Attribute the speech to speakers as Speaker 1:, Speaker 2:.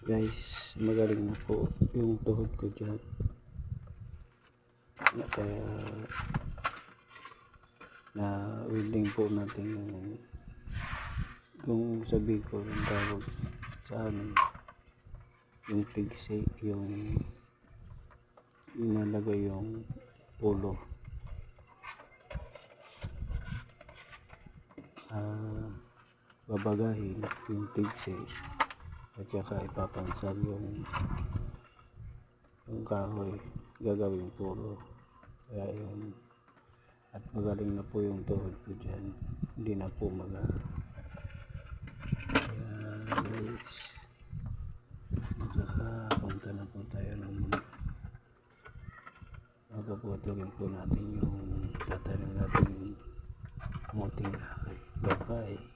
Speaker 1: Guys, magaling na po yung tuhod ko dyan. Kaya na welding po natin yung kung sabi ko yung tawag sa amin yung tigse, yung inalagay yung pulo. Babagahin yung tigse at saka ipapansal yung kahoy, gagawin pulo. Kaya yun, at magaling na po yung tuhod ko dyan, hindi na po kaya guys, makakapunta na po tayo ng mapaputulin po natin yung tatanim natin muting kahoy. Bye bye.